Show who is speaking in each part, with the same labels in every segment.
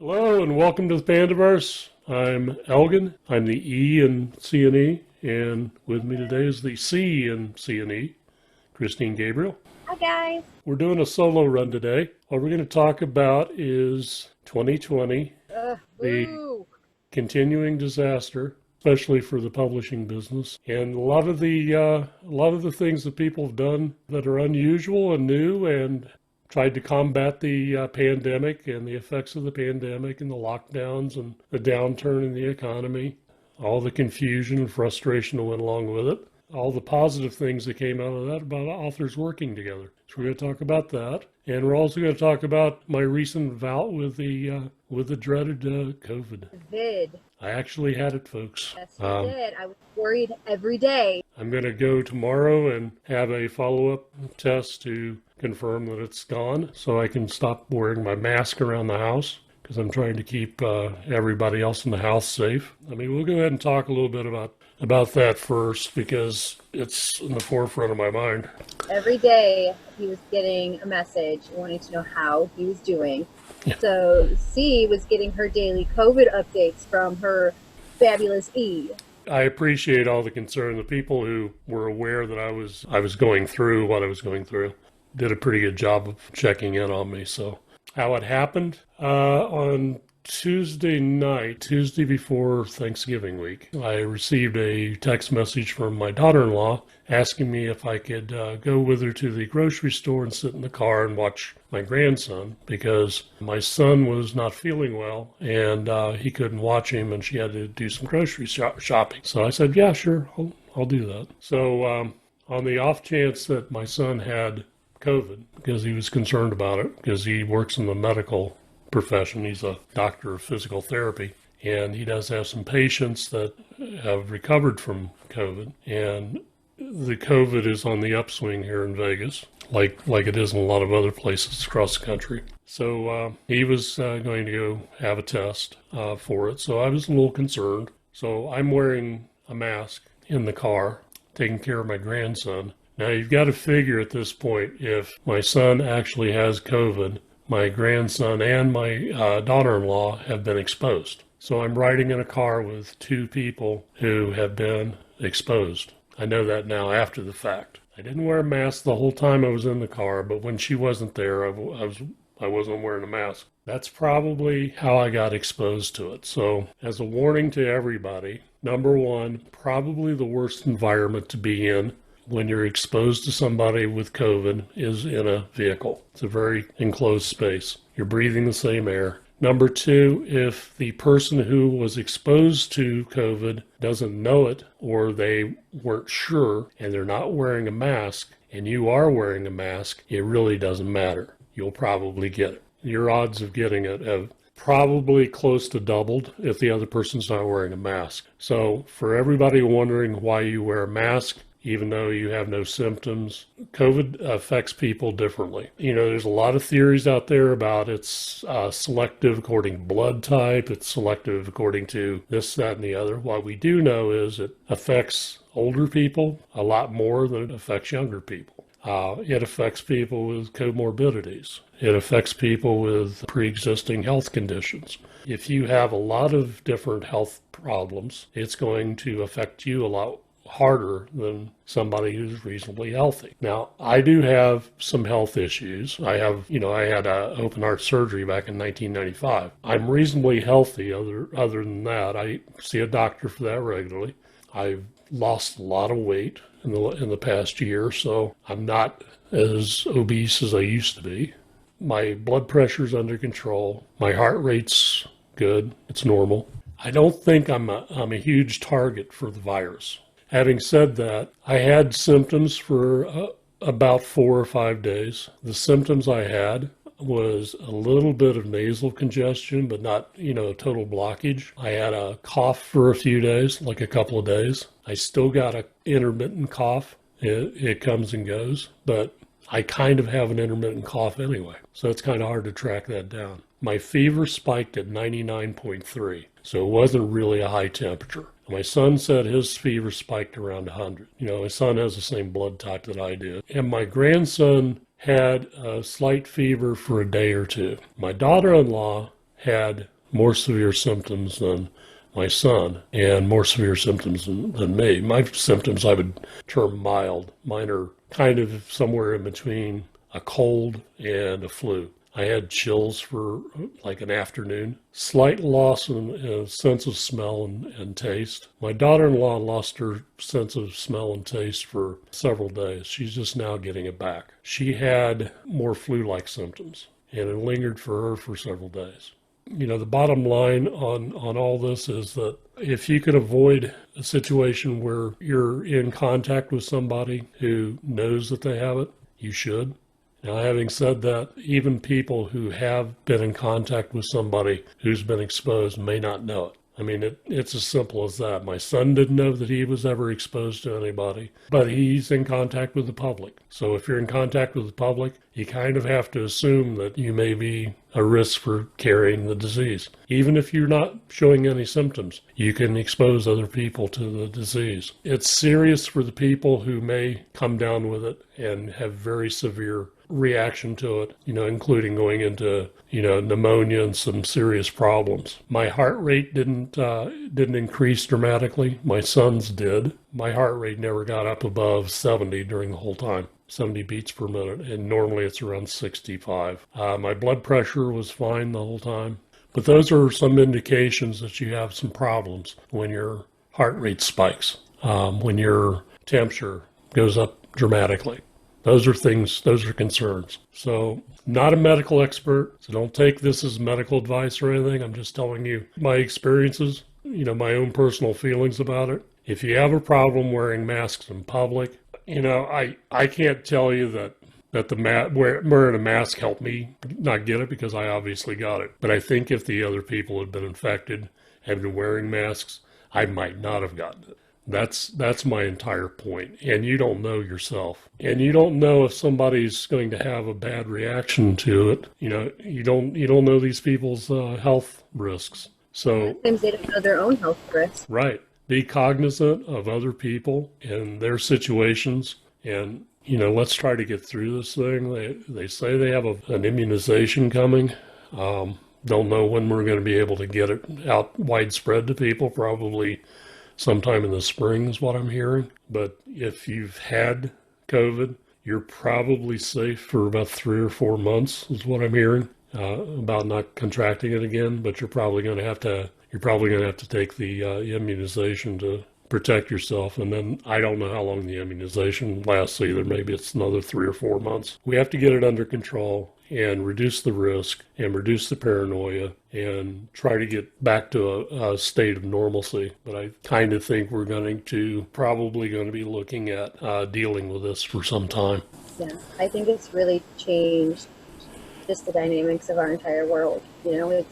Speaker 1: Hello and welcome to the Pandaverse. I'm Elgon. I'm the E in C&E, and with me today is the C in C&E, Christine Gabriel.
Speaker 2: Hi guys.
Speaker 1: We're doing a solo run today. What we're going to talk about is 2020, the
Speaker 2: Woo.
Speaker 1: continuing disaster, especially for the publishing business, and a lot of the things that people have done that are unusual and new and tried to combat the pandemic and the effects of the pandemic and the lockdowns and the downturn in the economy, all the confusion and frustration that went along with it, all the positive things that came out of that about authors working together. So we're going to talk about that. And we're also going to talk about my recent bout with the dreaded COVID.
Speaker 2: Vid.
Speaker 1: I actually had it, folks.
Speaker 2: Yes, you did. I was worried every day.
Speaker 1: I'm going to go tomorrow and have a follow-up test to confirm that it's gone so I can stop wearing my mask around the house because I'm trying to keep everybody else in the house safe. I mean, we'll go ahead and talk a little bit about that first because it's in the forefront of my mind.
Speaker 2: Every day he was getting a message wanting to know how he was doing.
Speaker 1: Yeah.
Speaker 2: So C was getting her daily COVID updates from her fabulous E.
Speaker 1: I appreciate all the concern. The people who were aware that I was going through what I was going through did a pretty good job of checking in on me. So how it happened on Tuesday night, Tuesday before Thanksgiving week, I received a text message from my daughter-in-law asking me if I could go with her to the grocery store and sit in the car and watch my grandson because my son was not feeling well and he couldn't watch him and she had to do some grocery shopping. So I said, yeah, sure, I'll do that. So on the off chance that my son had COVID, because he was concerned about it, because he works in the medical profession. He's a doctor of physical therapy, and he does have some patients that have recovered from COVID. And the COVID is on the upswing here in Vegas, like it is in a lot of other places across the country. So he was going to go have a test for it. So I was a little concerned. So I'm wearing a mask in the car, taking care of my grandson. Now you've got to figure at this point, if my son actually has COVID, my grandson and my daughter-in-law have been exposed. So I'm riding in a car with two people who have been exposed. I know that now after the fact. I didn't wear a mask the whole time I was in the car, but when she wasn't there, I wasn't wearing a mask. That's probably how I got exposed to it. So as a warning to everybody, number one, probably the worst environment to be in when you're exposed to somebody with COVID is in a vehicle. It's a very enclosed space. You're breathing the same air. Number two, if the person who was exposed to COVID doesn't know it or they weren't sure and they're not wearing a mask and you are wearing a mask, it really doesn't matter. You'll probably get it. Your odds of getting it have probably close to doubled if the other person's not wearing a mask. So for everybody wondering why you wear a mask, even though you have no symptoms, COVID affects people differently. You know, there's a lot of theories out there about it's selective according to blood type, it's selective according to this, that, and the other. What we do know is it affects older people a lot more than it affects younger people. It affects people with comorbidities. It affects people with pre-existing health conditions. If you have a lot of different health problems, it's going to affect you a lot harder than somebody who's reasonably healthy. Now, I do have some health issues. I had open heart surgery back in 1995. I'm reasonably healthy other than that. I see a doctor for that regularly. I've lost a lot of weight in the past year, so I'm not as obese as I used to be. My blood pressure's under control. My heart rate's good. It's normal. I don't think I'm a huge target for the virus. Having said that, I had symptoms for about 4 or 5 days. The symptoms I had was a little bit of nasal congestion, but not, total blockage. I had a cough for a few days, like a couple of days. I still got an intermittent cough. It comes and goes, but I kind of have an intermittent cough anyway. So it's kind of hard to track that down. My fever spiked at 99.3, so it wasn't really a high temperature. My son said his fever spiked around 100. My son has the same blood type that I did. And my grandson had a slight fever for a day or two. My daughter-in-law had more severe symptoms than my son and more severe symptoms than me. My symptoms I would term mild. Mine are kind of somewhere in between a cold and a flu. I had chills for like an afternoon, slight loss in sense of smell and taste. My daughter-in-law lost her sense of smell and taste for several days. She's just now getting it back. She had more flu-like symptoms, and it lingered for her for several days. You know, the bottom line on all this is that if you can avoid a situation where you're in contact with somebody who knows that they have it, you should. Now, having said that, even people who have been in contact with somebody who's been exposed may not know it. I mean, it's as simple as that. My son didn't know that he was ever exposed to anybody, but he's in contact with the public. So if you're in contact with the public, you kind of have to assume that you may be a risk for carrying the disease. Even if you're not showing any symptoms, you can expose other people to the disease. It's serious for the people who may come down with it and have very severe reaction to it, you know, including going into, you know, pneumonia and some serious problems. My heart rate didn't increase dramatically. My son's did. My heart rate never got up above 70 during the whole time. 70 beats per minute, and normally it's around 65. My blood pressure was fine the whole time. But those are some indications that you have some problems when your heart rate spikes, when your temperature goes up dramatically. Those are things, those are concerns. So, not a medical expert, so don't take this as medical advice or anything. I'm just telling you my experiences, you know, my own personal feelings about it. If you have a problem wearing masks in public, you know, I can't tell you that wearing a mask helped me not get it, because I obviously got it. But I think if the other people had been infected, had been wearing masks, I might not have gotten it. That's my entire point. And you don't know yourself. And you don't know if somebody's going to have a bad reaction to it. You know, you don't know these people's health risks. So
Speaker 2: sometimes they don't know their own health risks.
Speaker 1: Right. Be cognizant of other people and their situations, and, you know, let's try to get through this thing. They say they have an immunization coming. Don't know when we're going to be able to get it out widespread to people, probably sometime in the spring is what I'm hearing. But if you've had COVID, you're probably safe for about 3 or 4 months is what I'm hearing, about not contracting it again. But you're probably going to have to take the immunization to protect yourself. And then I don't know how long the immunization lasts either. Maybe it's another 3 or 4 months. We have to get it under control and reduce the risk and reduce the paranoia and try to get back to a state of normalcy. But I kind of think we're probably going to be looking at dealing with this for some time.
Speaker 2: Yeah, I think it's really changed just the dynamics of our entire world. You know,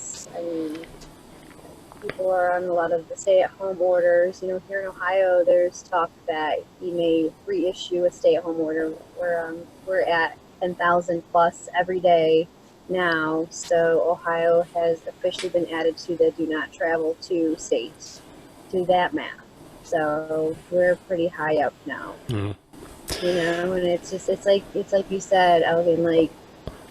Speaker 2: people are on a lot of the stay-at-home orders. You know, here in Ohio, there's talk that he may reissue a stay-at-home order. We're at 10,000 plus every day now. So Ohio has officially been added to the do not travel to states, to that map. So we're pretty high up now. Mm. You know, and it's like you said, Elgon, like,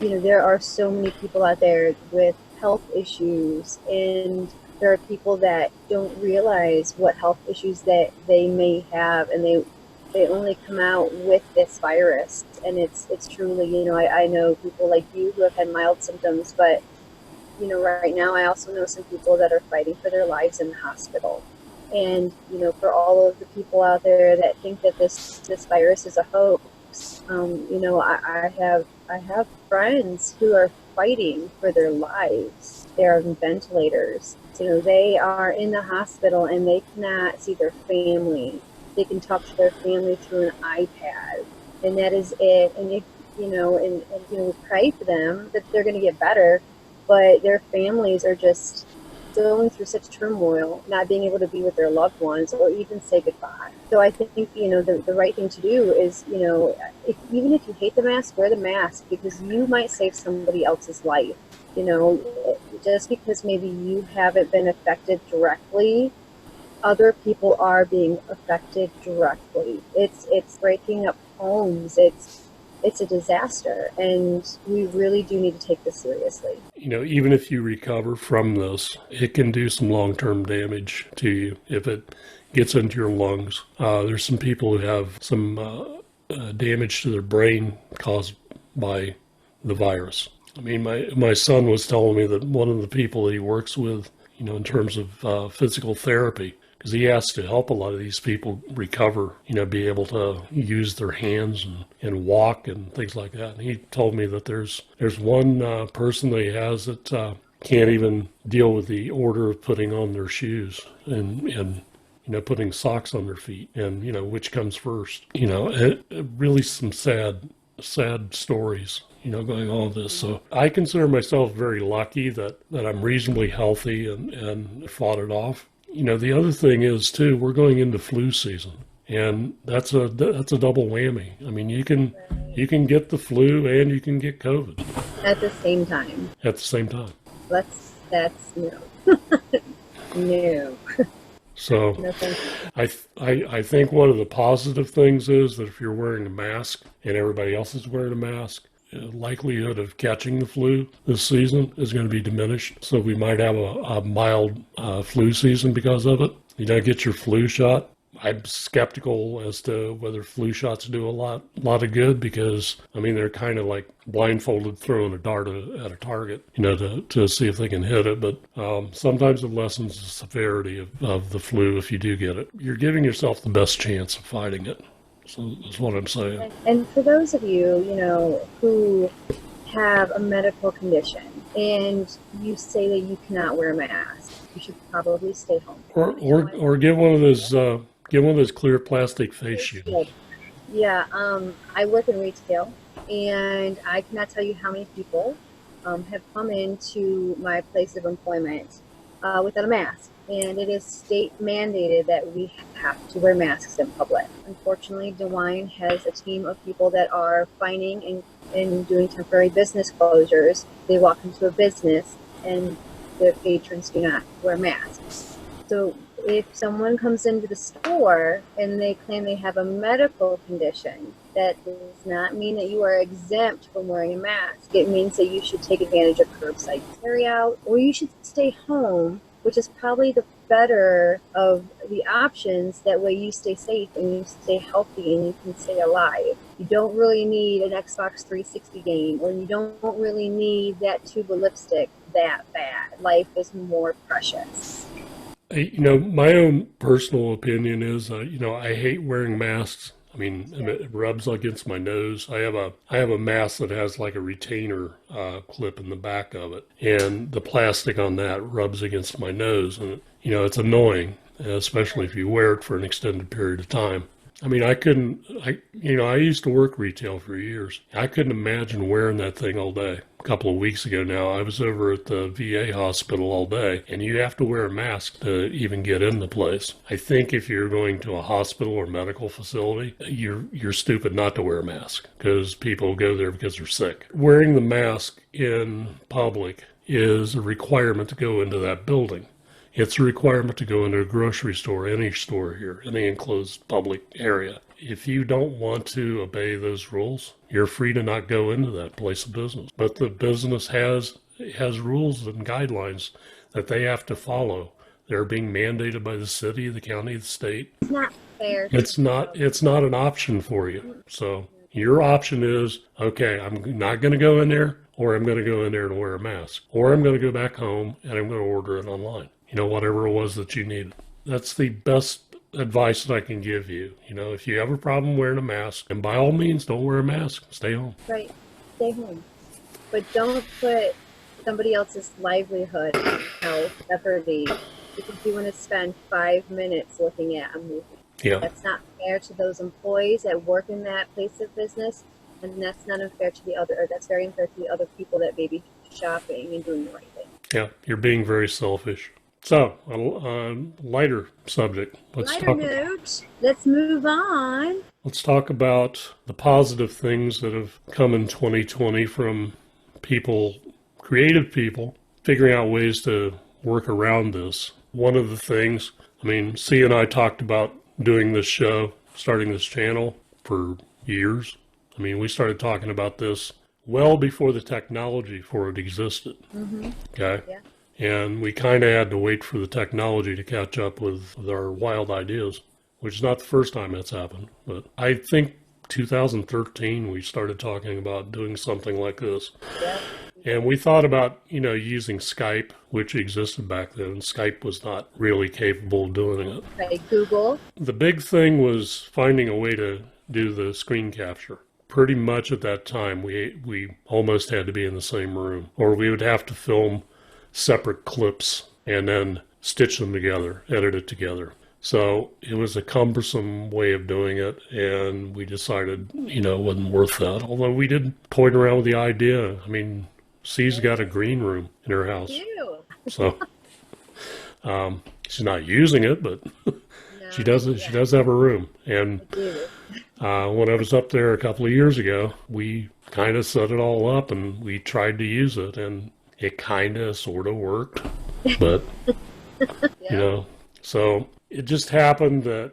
Speaker 2: you know, there are so many people out there with health issues, and there are people that don't realize what health issues that they may have, and they only come out with this virus. And it's truly, you know, I know people like you who have had mild symptoms, but, you know, right now I also know some people that are fighting for their lives in the hospital. And, you know, for all of the people out there that think that this virus is a hoax, you know, I have friends who are fighting for their lives. They're on ventilators. You know, they are in the hospital and they cannot see their family. They can talk to their family through an iPad, and that is it. And if, you know, and you know, pray for them that they're going to get better, but their families are just going through such turmoil, not being able to be with their loved ones or even say goodbye. So I think, you know, the right thing to do is, you know, even if you hate the mask, wear the mask, because you might save somebody else's life. You know, just because maybe you haven't been affected directly, other people are being affected directly. It's breaking up homes. It's, it's a disaster, and we really do need to take this seriously.
Speaker 1: Even if you recover from this, it can do some long-term damage to you if it gets into your lungs. There's some people who have some damage to their brain caused by the virus. I mean, my son was telling me that one of the people that he works with, in terms of physical therapy, because he has to help a lot of these people recover, be able to use their hands and walk and things like that. And he told me that there's one person that he has that can't even deal with the order of putting on their shoes and putting socks on their feet, and which comes first. Really some sad stories, going on with this. So I consider myself very lucky that I'm reasonably healthy and fought it off. The other thing is too, we're going into flu season, and that's a double whammy. I mean, you can get the flu and you can get COVID
Speaker 2: at the same time.
Speaker 1: At the same time.
Speaker 2: That's no. No.
Speaker 1: So
Speaker 2: No, thank you.
Speaker 1: I think one of the positive things is that if you're wearing a mask and everybody else is wearing a mask, the likelihood of catching the flu this season is going to be diminished. So we might have a mild flu season because of it. Get your flu shot. I'm skeptical as to whether flu shots do a lot of good, because they're kind of like blindfolded throwing a dart at a target, to see if they can hit it. But sometimes it lessens the severity of the flu if you do get it. You're giving yourself the best chance of fighting it. So that's what I'm saying.
Speaker 2: And for those of you, who have a medical condition and you say that you cannot wear a mask, you should probably stay home.
Speaker 1: Or get one of those clear plastic face shields.
Speaker 2: Yeah, I work in retail, and I cannot tell you how many people have come into my place of employment without a mask. And it is state mandated that we have to wear masks in public. Unfortunately, DeWine has a team of people that are fining and doing temporary business closures. They walk into a business and the patrons do not wear masks. So if someone comes into the store and they claim they have a medical condition, that does not mean that you are exempt from wearing a mask. It means that you should take advantage of curbside carry out, or you should stay home, which is probably the better of the options. That way you stay safe and you stay healthy and you can stay alive. You don't really need an Xbox 360 game, or you don't really need that tube of lipstick that bad. Life is more precious.
Speaker 1: My own personal opinion is, I hate wearing masks. It rubs against my nose. I have a mask that has like a retainer clip in the back of it, and the plastic on that rubs against my nose, and it's annoying, especially if you wear it for an extended period of time. I used to work retail for years. I couldn't imagine wearing that thing all day. A couple of weeks ago now, I was over at the VA hospital all day, and you have to wear a mask to even get in the place. I think if you're going to a hospital or medical facility, you're stupid not to wear a mask, because people go there because they're sick. Wearing the mask in public is a requirement to go into that building. It's a requirement to go into a grocery store, any store here, any enclosed public area. If you don't want to obey those rules, you're free to not go into that place of business. But the business has rules and guidelines that they have to follow. They're being mandated by the city, the county, the state.
Speaker 2: It's not fair.
Speaker 1: It's not an option for you. So your option is, okay, I'm not going to go in there, or I'm going to go in there and wear a mask, or I'm going to go back home and I'm going to order it online. Whatever it was that you needed. That's the best advice that I can give you. If you have a problem wearing a mask, then by all means, don't wear a mask. Stay home.
Speaker 2: Right. Stay home. But don't put somebody else's livelihood and health jeopardy because you want to spend 5 minutes looking at a movie.
Speaker 1: Yeah.
Speaker 2: That's not fair to those employees that work in that place of business, and that's not unfair to that's very unfair to the other people that may be shopping and doing the right thing.
Speaker 1: Yeah, you're being very selfish. So, a lighter subject.
Speaker 2: Let's move on.
Speaker 1: Let's talk about the positive things that have come in 2020 from people, creative people, figuring out ways to work around this. One of the things, C and I talked about doing this show, starting this channel for years. I mean, we started talking about this well before the technology for it existed. Okay.
Speaker 2: Yeah.
Speaker 1: And we kind of had to wait for the technology to catch up with our wild ideas, which is not the first time that's happened. But I think 2013, we started talking about doing something like this.
Speaker 2: Yeah.
Speaker 1: And we thought about, using Skype, which existed back then. Skype was not really capable of doing it.
Speaker 2: Right. Google.
Speaker 1: The big thing was finding a way to do the screen capture. Pretty much at that time, we almost had to be in the same room, or we would have to film separate clips and then stitch them together, edit it together. So it was a cumbersome way of doing it, and we decided, it wasn't worth that. Although we did toy around with the idea. I mean, C's got a green room in her house.
Speaker 2: Ew.
Speaker 1: So she's not using it, but she does. She does have a room. And when I was up there a couple of years ago, we kind of set it all up and we tried to use it, and it kind of sort of worked. But so it just happened that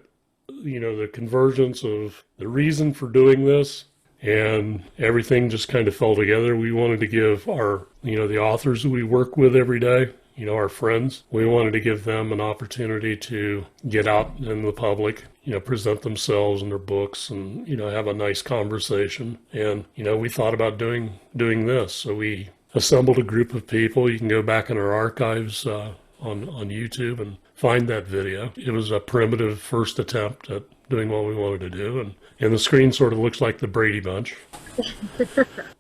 Speaker 1: the convergence of the reason for doing this and everything just kind of fell together. We wanted to give our, the authors that we work with every day, our friends, we wanted to give them an opportunity to get out in the public, present themselves and their books and, have a nice conversation. And, we thought about doing this. So we assembled a group of people. You can go back in our archives on YouTube and find that video. It was a primitive first attempt at doing what we wanted to do. And the screen sort of looks like the Brady Bunch.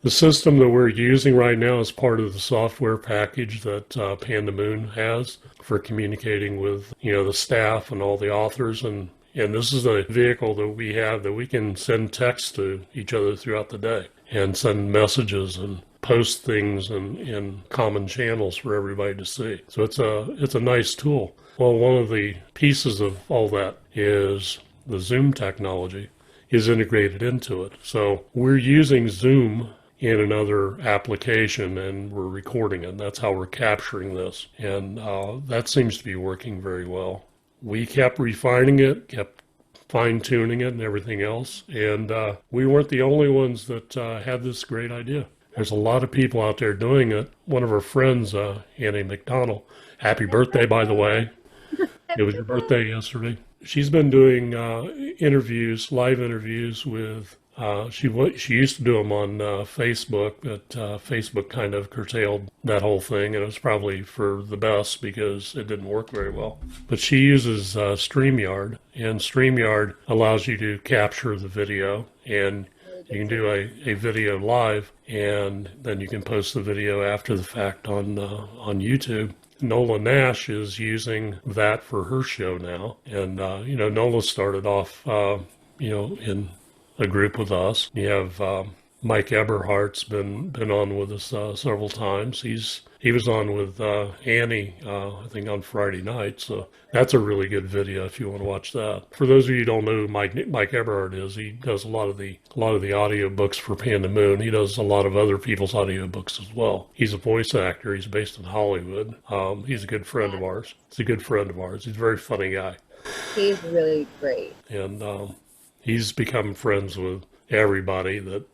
Speaker 1: The system that we're using right now is part of the software package that Panda Moon has for communicating with, the staff and all the authors. And this is a vehicle that we have that we can send text to each other throughout the day and send messages and post things in common channels for everybody to see. So it's a nice tool. Well, one of the pieces of all that is the Zoom technology is integrated into it. So we're using Zoom in another application and we're recording it. That's how we're capturing this. And that seems to be working very well. We kept refining it, kept fine-tuning it and everything else. And we weren't the only ones that had this great idea. There's a lot of people out there doing it. One of our friends, Annie McDonald, happy birthday, by the way. It was your birthday yesterday. She's been doing live interviews with, she used to do them on Facebook, but Facebook kind of curtailed that whole thing, and it was probably for the best because it didn't work very well. But she uses StreamYard, and StreamYard allows you to capture the video, and you can do a video live, and then you can post the video after the fact on YouTube. Nola Nash is using that for her show now. And, Nola started off, in a group with us. You have Mike Eberhardt's been on with us several times. He was on with Annie, I think on Friday night. So that's a really good video if you want to watch that. For those of you who don't know who Mike Eberhardt is, he does a lot of the audio books for Panda Moon. He does a lot of other people's audio books as well. He's a voice actor. He's based in Hollywood. He's a good friend of ours. He's a very funny guy.
Speaker 2: He's really great.
Speaker 1: And he's become friends with everybody that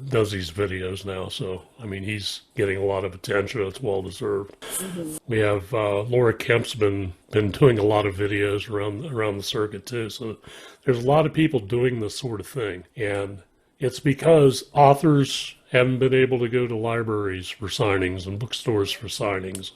Speaker 1: does these videos now. So, I mean, he's getting a lot of attention. It's well deserved. Mm-hmm. We have Laura Kemp's been doing a lot of videos around the circuit too. So there's a lot of people doing this sort of thing. And it's because authors haven't been able to go to libraries for signings and bookstores for signings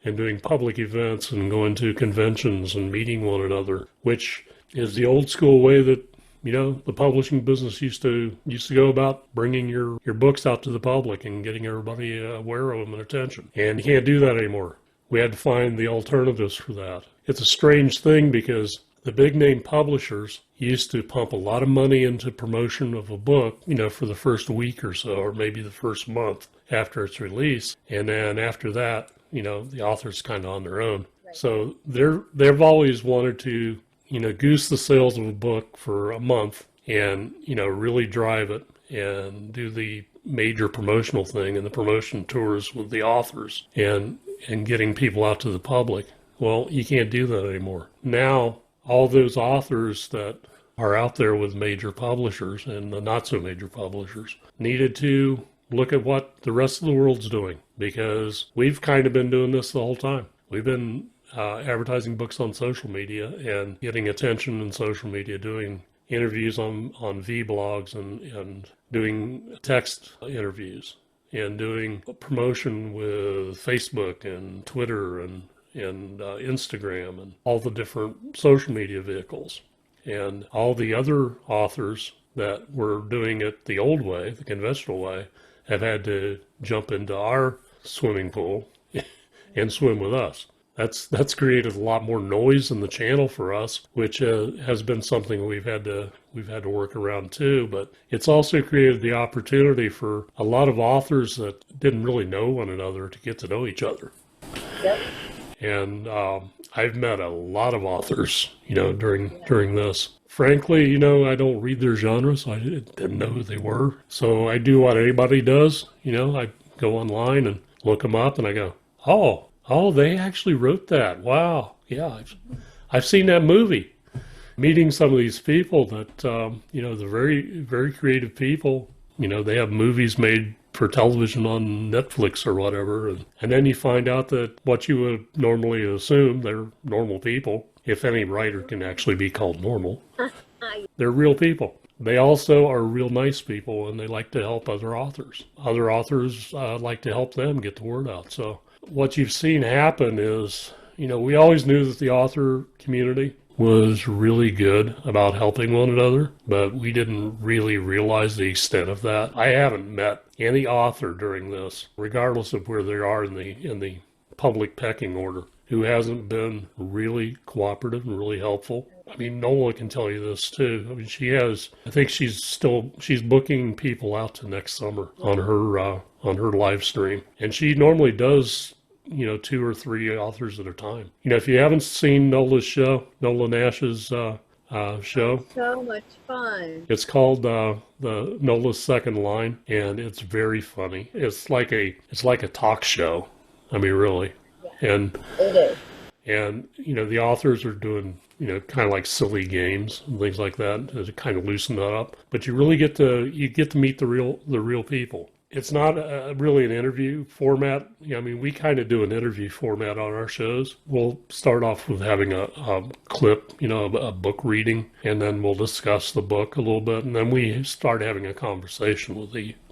Speaker 1: and doing public events and going to conventions and meeting one another, which is the old school way that the publishing business used to go about bringing your books out to the public and getting everybody aware of them and attention. And you can't do that anymore. We had to find the alternatives for that. It's a strange thing because the big name publishers used to pump a lot of money into promotion of a book, for the first week or so, or maybe the first month after its release. And then after that, the author's kind of on their own. Right. So they've always wanted to goose the sales of a book for a month and, really drive it and do the major promotional thing and the promotion tours with the authors and getting people out to the public. Well, you can't do that anymore. Now, all those authors that are out there with major publishers and the not so major publishers needed to look at what the rest of the world's doing, because we've kind of been doing this the whole time. We've been advertising books on social media and getting attention in social media, doing interviews on vlogs and doing text interviews and doing promotion with Facebook and Twitter and Instagram and all the different social media vehicles. And all the other authors that were doing it the old way, the conventional way, have had to jump into our swimming pool and swim with us. That's created a lot more noise in the channel for us, which has been something we've had to work around too. But it's also created the opportunity for a lot of authors that didn't really know one another to get to know each other.
Speaker 2: Yep.
Speaker 1: And I've met a lot of authors, during this. Frankly, I don't read their genre, so I didn't know who they were. So I do what anybody does. I go online and look them up, and I go, oh, they actually wrote that. Wow, yeah, I've seen that movie. Meeting some of these people that, they're very, very creative people. They have movies made for television on Netflix or whatever. And then you find out that what you would normally assume, they're normal people. If any writer can actually be called normal, they're real people. They also are real nice people, and they like to help other authors. Other authors like to help them get the word out. So what you've seen happen is, we always knew that the author community was really good about helping one another, but we didn't really realize the extent of that. I haven't met any author during this, regardless of where they are in the public pecking order, who hasn't been really cooperative and really helpful. I mean, Nola can tell you this too. I mean, she's booking people out to next summer on her live stream. And she normally does, 2 or 3 authors at a time. If you haven't seen Nola Nash's show.
Speaker 2: So much fun.
Speaker 1: It's called the Nola's Second Line, and it's very funny. It's like a talk show. I mean, really.
Speaker 2: Yeah,
Speaker 1: and
Speaker 2: it is.
Speaker 1: And the authors are doing kind of like silly games and things like that to kind of loosen that up. But you really get to meet the real people. It's not really an interview format. I mean, we kind of do an interview format on our shows. We'll start off with having a clip, a book reading, and then we'll discuss the book a little bit, and then we start having a conversation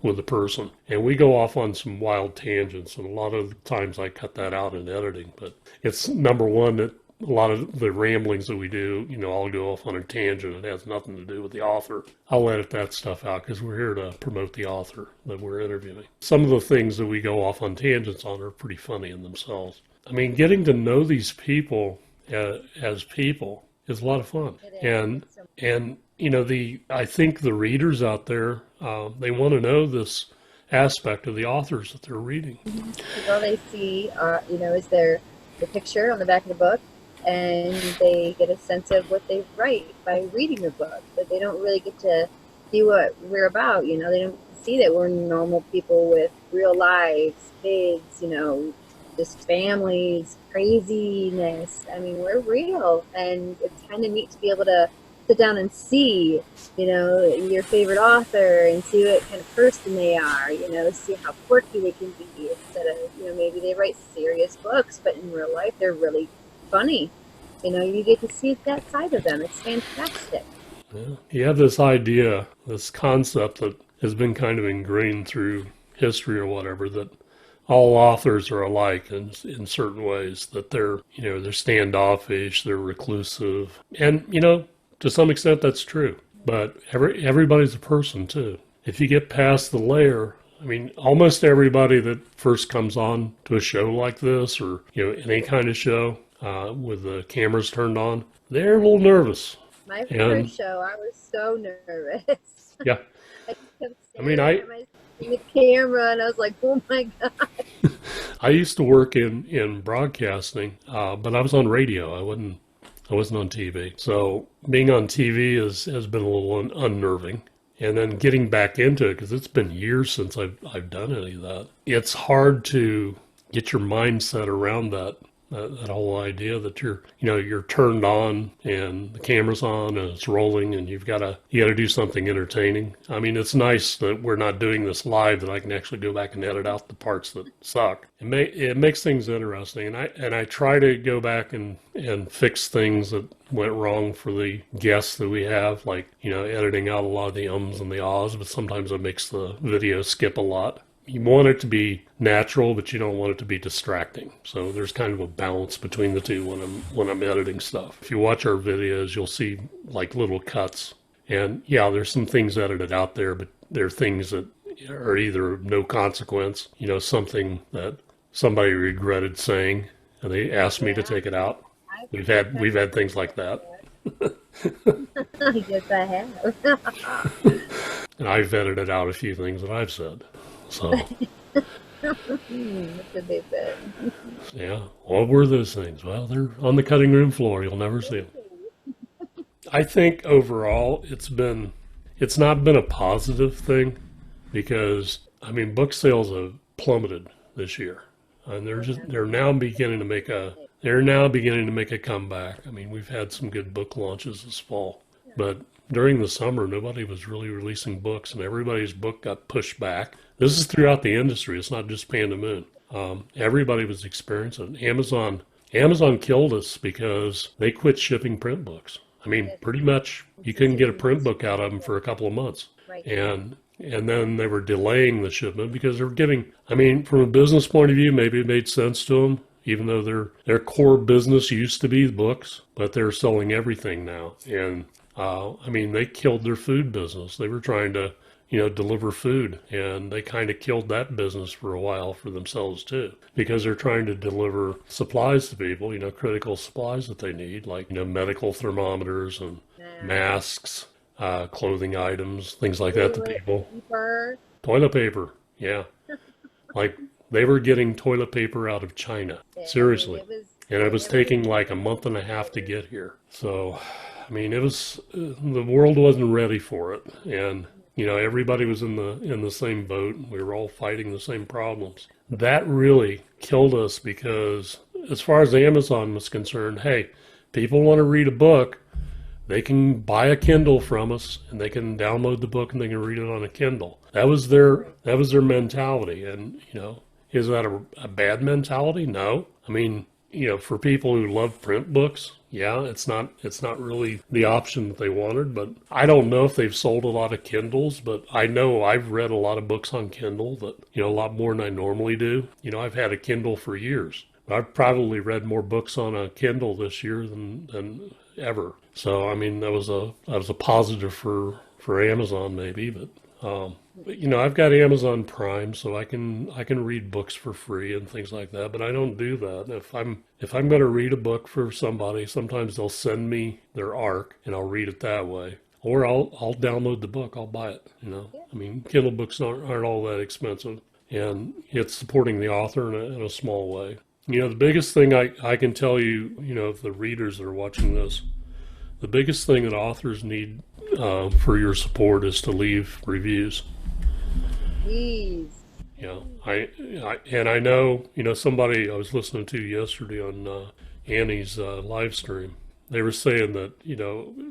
Speaker 1: with the person. And we go off on some wild tangents, and a lot of times I cut that out in editing. But it's number one that a lot of the ramblings that we do, I'll go off on a tangent. It has nothing to do with the author. I'll edit that stuff out because we're here to promote the author that we're interviewing. Some of the things that we go off on tangents on are pretty funny in themselves. I mean, getting to know these people as people is a lot of fun. And I think the readers out there, they want to know this aspect of the authors that they're reading.
Speaker 2: All they see, is the picture on the back of the book, and they get a sense of what they write by reading the book, but they don't really get to see what we're about. They don't see that we're normal people with real lives, kids, just families, craziness. I mean, we're real, and it's kind of neat to be able to sit down and see, your favorite author and see what kind of person they are, see how quirky they can be instead of, maybe they write serious books, but in real life they're really funny. You get to see that side of them. It's fantastic.
Speaker 1: Yeah. You have this idea, this concept that has been kind of ingrained through history or whatever, that all authors are alike in certain ways, that they're standoffish, they're reclusive. And, to some extent that's true. But everybody's a person too. If you get past the layer, I mean, almost everybody that first comes on to a show like this or, any kind of show with the cameras turned on, they're a little nervous.
Speaker 2: My first show, I was so nervous.
Speaker 1: Yeah.
Speaker 2: I kept staring at the camera, and I was like, oh my God.
Speaker 1: I used to work in broadcasting, but I was on radio. I wasn't on TV. So being on TV has been a little unnerving. And then getting back into it, because it's been years since I've done any of that. It's hard to get your mindset around that That whole idea that you're turned on and the camera's on and it's rolling and you gotta do something entertaining. I mean, it's nice that we're not doing this live, that I can actually go back and edit out the parts that suck. It makes things interesting, and I try to go back and fix things that went wrong for the guests that we have, like, editing out a lot of the ums and the ahs, but sometimes it makes the video skip a lot. You want it to be natural, but you don't want it to be distracting. So there's kind of a balance between the two when I'm editing stuff. If you watch our videos, you'll see like little cuts. And yeah, there's some things edited out there, but there are things that are either no consequence, something that somebody regretted saying and they asked me to take it out. We've had things like that.
Speaker 2: Yes, I have.
Speaker 1: And I've edited out a few things that I've said. So,
Speaker 2: That's a big bit.
Speaker 1: Yeah. What were those things? Well, they're on the cutting room floor. You'll never see them. I think overall it's not been a positive thing because, I mean, book sales have plummeted this year. And they're now beginning to make a comeback. I mean, we've had some good book launches this fall, but during the summer, nobody was really releasing books, and everybody's book got pushed back. This is throughout the industry. It's not just Panda Moon. Everybody was experiencing it. Amazon killed us because they quit shipping print books. I mean, pretty much you couldn't get a print book out of them for a couple of months.
Speaker 2: Right.
Speaker 1: And then they were delaying the shipment because they were from a business point of view, maybe it made sense to them, even though their core business used to be books, but they're selling everything now. And they killed their food business. They were trying to, deliver food, and they kind of killed that business for a while for themselves too, because they're trying to deliver supplies to people, critical supplies that they need, like, medical thermometers and masks, clothing items, things like that to people. Toilet paper, yeah. Like, they were getting toilet paper out of China, seriously. And it was taking like a month and a half to get here. So, I mean, the world wasn't ready for it. And, everybody was in the same boat. We were all fighting the same problems. That really killed us because as far as Amazon was concerned, hey, people want to read a book, they can buy a Kindle from us and they can download the book and they can read it on a Kindle. That was their mentality. And, is that a bad mentality? No. I mean, for people who love print books, yeah, it's not really the option that they wanted, but I don't know if they've sold a lot of Kindles, but I know I've read a lot of books on Kindle that, a lot more than I normally do. I've had a Kindle for years. I've probably read more books on a Kindle this year than ever. So, I mean, that was a positive for Amazon maybe, but I've got Amazon Prime, so I can read books for free and things like that. But I don't do that. If I'm going to read a book for somebody, sometimes they'll send me their ARC, and I'll read it that way. Or I'll download the book. I'll buy it.
Speaker 2: Yeah.
Speaker 1: I mean, Kindle books aren't all that expensive, and it's supporting the author in a small way. The biggest thing I can tell you, if the readers that are watching this, the biggest thing that authors need for your support is to leave reviews.
Speaker 2: Please.
Speaker 1: Yeah, I know, somebody I was listening to yesterday on Annie's live stream, they were saying that,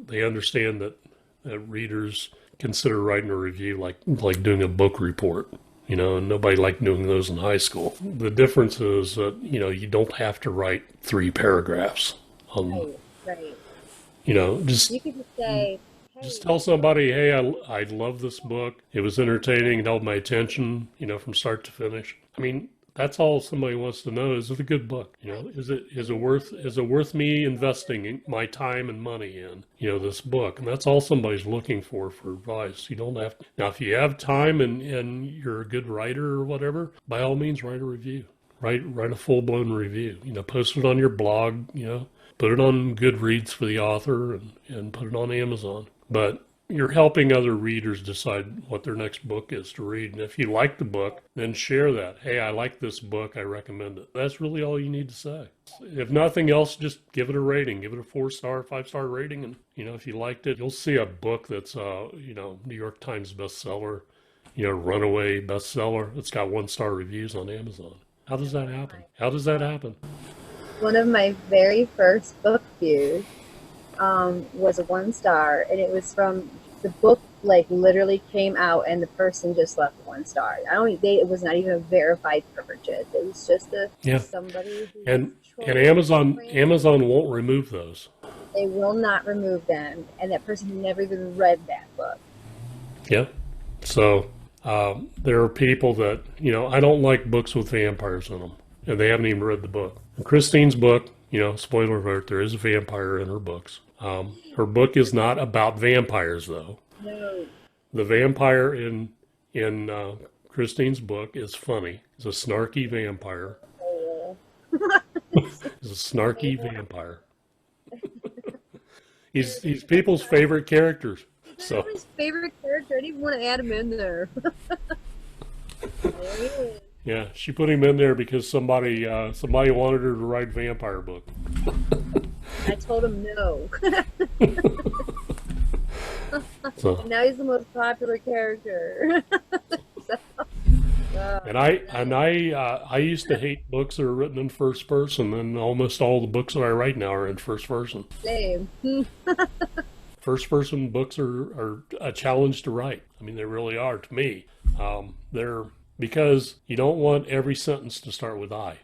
Speaker 1: they understand that readers consider writing a review like doing a book report, and nobody liked doing those in high school. The difference is that, you don't have to write 3 paragraphs.
Speaker 2: Right.
Speaker 1: Just
Speaker 2: you could just say,
Speaker 1: just tell somebody, hey, I love this book. It was entertaining. It held my attention, from start to finish. I mean, that's all somebody wants to know. Is it a good book? Is it worth me investing my time and money in, this book? And that's all somebody's looking for advice. You don't have to. Now, if you have time and you're a good writer or whatever, by all means, write a review. Write a full-blown review. Post it on your blog, put it on Goodreads for the author and put it on Amazon. But you're helping other readers decide what their next book is to read. And if you like the book, then share that. Hey, I like this book. I recommend it. That's really all you need to say. If nothing else, just give it a rating. Give it a 4-star, 5-star rating. And, if you liked it, you'll see a book that's, New York Times bestseller, runaway bestseller. It's got 1-star reviews on Amazon. How does that happen?
Speaker 2: One of my very first book views was a 1 star, and it was from the book. Like literally came out, and the person just left 1 star. I don't. They it was not even a verified purchase. It was just a
Speaker 1: Yeah.
Speaker 2: somebody who was
Speaker 1: And
Speaker 2: trolling Instagram.
Speaker 1: Amazon won't remove those.
Speaker 2: They will not remove them, and that person never even read that book.
Speaker 1: Yeah. So there are people that, I don't like books with vampires in them, and they haven't even read the book. In Christine's book, spoiler alert, there is a vampire in her books. Her book is not about vampires, though.
Speaker 2: No.
Speaker 1: The vampire in Christine's book is funny. He's a snarky vampire.
Speaker 2: Oh,
Speaker 1: He's a snarky vampire. He's people's favorite characters. So
Speaker 2: his favorite character. I didn't even want to add him in there. There he is.
Speaker 1: yeah, she put him in there because somebody wanted her to write vampire book.
Speaker 2: I told him no.
Speaker 1: So
Speaker 2: And now he's the most popular character. So,
Speaker 1: and I used to hate books that are written in first person, and almost all the books that I write now are in first person.
Speaker 2: same.
Speaker 1: First person books are a challenge to write. I mean, they really are to me. They're because you don't want every sentence to start with I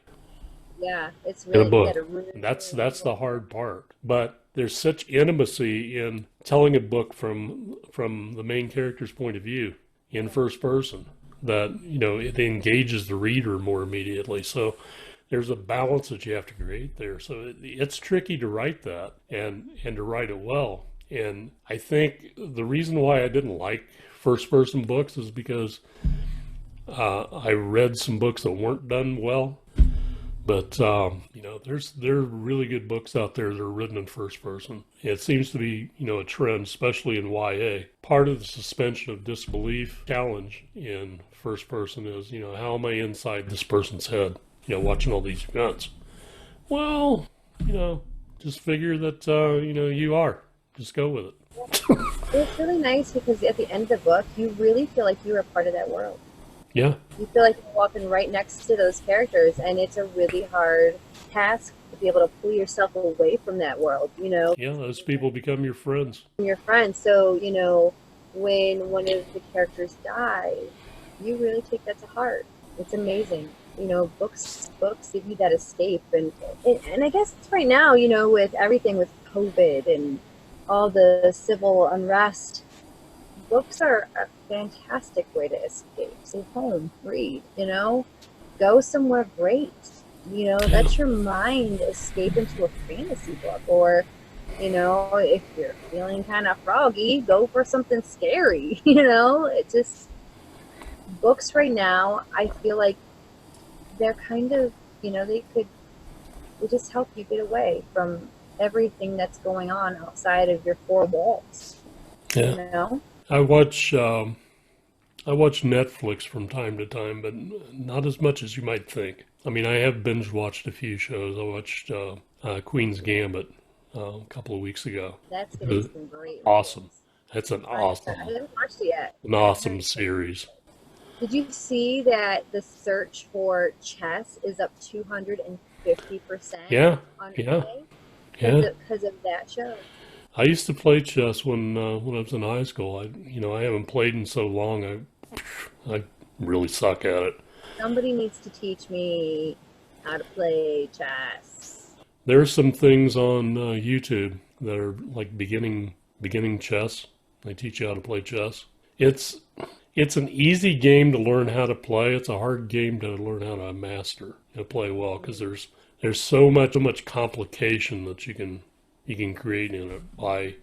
Speaker 2: Yeah, it's
Speaker 1: in a
Speaker 2: really, you
Speaker 1: book.
Speaker 2: gotta really,
Speaker 1: And that's
Speaker 2: really
Speaker 1: that's the hard part. But there's such intimacy in telling a book from the main character's point of view in first person that it engages the reader more immediately. So there's a balance that you have to create there. So it's tricky to write that and to write it well. And I think the reason why I didn't like first person books is because I read some books that weren't done well. But there are really good books out there that are written in first person. It seems to be a trend, especially in YA. Part of the suspension of disbelief challenge in first person is how am I inside this person's head? Watching all these events. Well, just figure that you are. Just go with it.
Speaker 2: it's really nice because at the end of the book, you really feel like you are part of that world.
Speaker 1: Yeah,
Speaker 2: You feel like you're walking right next to those characters, and it's a really hard task to be able to pull yourself away from that world,
Speaker 1: yeah. Those people become your friends.
Speaker 2: from your friends. So, when one of the characters dies, you really take that to heart. It's amazing. Books give you that escape, and I guess right now, with everything with COVID and all the civil unrest, books are a fantastic way to escape. Stay home, read, go somewhere great.
Speaker 1: Yeah,
Speaker 2: Let your mind escape into a fantasy book. Or, if you're feeling kind of froggy, go for something scary. It just, books right now, I feel like they're kind of, they just help you get away from everything that's going on outside of your four walls, you
Speaker 1: yeah.
Speaker 2: know?
Speaker 1: I watch I watch Netflix from time to time, but not as much as you might think. I mean, I have binge watched a few shows. I watched Queen's Gambit a couple of weeks ago.
Speaker 2: That's
Speaker 1: It
Speaker 2: getting
Speaker 1: was
Speaker 2: some great
Speaker 1: awesome.
Speaker 2: ratings.
Speaker 1: It's
Speaker 2: I haven't watched it yet,
Speaker 1: an
Speaker 2: but I heard
Speaker 1: awesome
Speaker 2: it's great.
Speaker 1: series.
Speaker 2: Did you see that the search for chess is up 250%
Speaker 1: Yeah,
Speaker 2: on
Speaker 1: yeah,
Speaker 2: eBay
Speaker 1: yeah.
Speaker 2: because of that show?
Speaker 1: I used to play chess when I was in high school. I haven't played in so long. I really suck at it.
Speaker 2: Somebody needs to teach me how to play chess.
Speaker 1: There are some things on YouTube that are like beginning chess. They teach you how to play chess. It's it's an easy game to learn how to play. It's a hard game to learn how to master and play well because there's so much complication that you can create in it by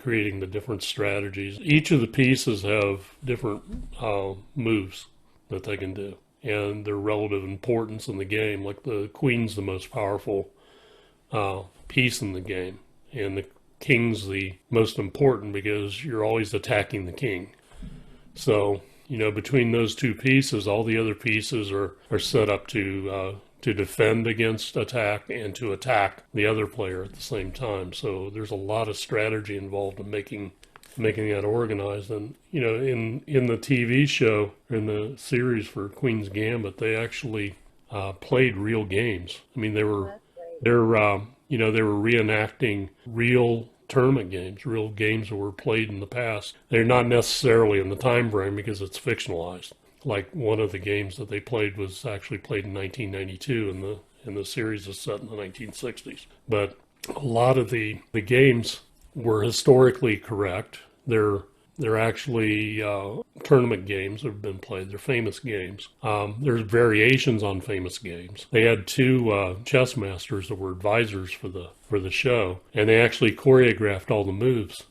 Speaker 1: creating the different strategies. Each of the pieces have different moves that they can do and their relative importance in the game. Like the queen's the most powerful piece in the game, and the king's the most important because you're always attacking the king. So, between those two pieces, all the other pieces are set up to defend against attack and to attack the other player at the same time. So there's a lot of strategy involved in making that organized. And in the TV show, in the series for Queen's Gambit, they actually played real games. I mean, they
Speaker 2: Oh,
Speaker 1: were
Speaker 2: that's great.
Speaker 1: they were reenacting real tournament games, real games that were played in the past. They're not necessarily in the time frame because it's fictionalized. Like one of the games that they played was actually played in 1992, and the series is set in the 1960s. But a lot of the games were historically correct. They're actually tournament games that have been played. They're famous games. There's variations on famous games. They had two chess masters that were advisors for the show, and they actually choreographed all the moves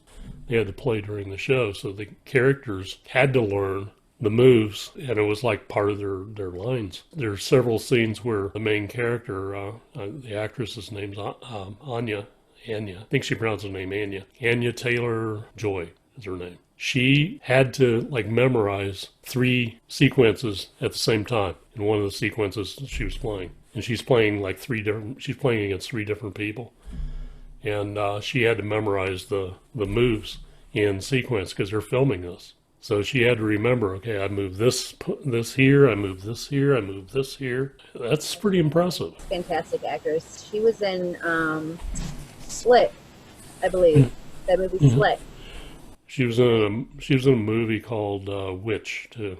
Speaker 1: they had to play during the show. So the characters had to learn the moves, and it was like part of their lines. There's several scenes where the main character, the actress's name's Anya. I think she pronounced her name Anya. Anya Taylor-Joy is her name. She had to like memorize 3 sequences at the same time in one of the sequences she was playing. And she's playing like she's playing against 3 different people. And she had to memorize the moves in sequence because they're filming this. So she had to remember, okay, I move this here, I move this here, I move this here. That's pretty impressive.
Speaker 2: Fantastic actress. She was in Slick, I believe. That movie Slick.
Speaker 1: She was in a movie called Witch too.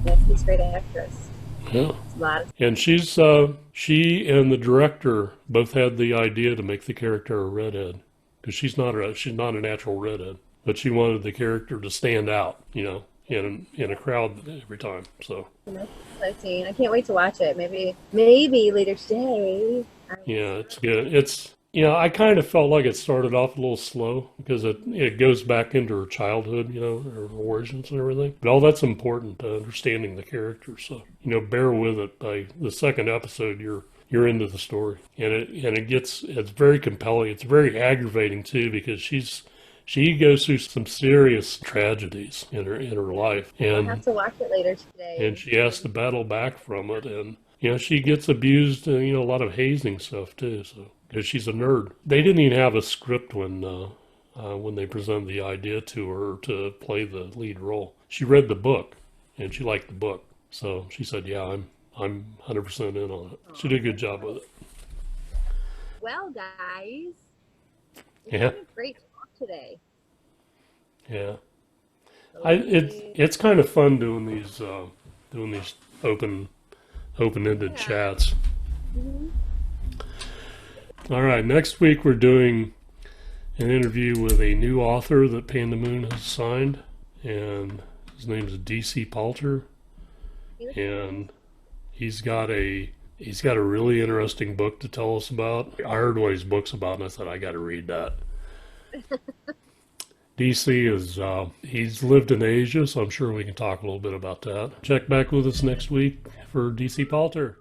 Speaker 2: Yeah, she's a great actress.
Speaker 1: Yeah.
Speaker 2: It's a lot of
Speaker 1: And she and the director both had the idea to make the character a redhead because she's not a natural redhead, but she wanted the character to stand out, in a crowd every time. So
Speaker 2: exciting. I can't wait to watch it. Maybe later today.
Speaker 1: yeah, it's good. I kind of felt like it started off a little slow because it goes back into her childhood, her origins and everything. But all that's important to understanding the character. So, bear with it. By the second episode, you're into the story, and it's very compelling. It's very aggravating too because she goes through some serious tragedies in her life,
Speaker 2: I'll
Speaker 1: and
Speaker 2: have to watch it later today.
Speaker 1: and she has to battle back from it, and she gets abused, a lot of hazing stuff too. So because she's a nerd, they didn't even have a script when they presented the idea to her to play the lead role. She read the book, and she liked the book, so she said, "Yeah, I'm 100% in on it." She did a good job with it.
Speaker 2: Well, guys, we
Speaker 1: Yeah.
Speaker 2: had a great talk today.
Speaker 1: Yeah,
Speaker 2: So
Speaker 1: it's kind of fun doing these open-ended
Speaker 2: yeah.
Speaker 1: chats.
Speaker 2: Mhm.
Speaker 1: All right, next week we're doing an interview with a new author that Panda Moon has signed, and his name is DC Palter, and he's got a really interesting book to tell us about. I heard what his book's about, and I said I got to read that. DC he's lived in Asia, so I'm sure we can talk a little bit about that. Check back with us next week for DC Palter.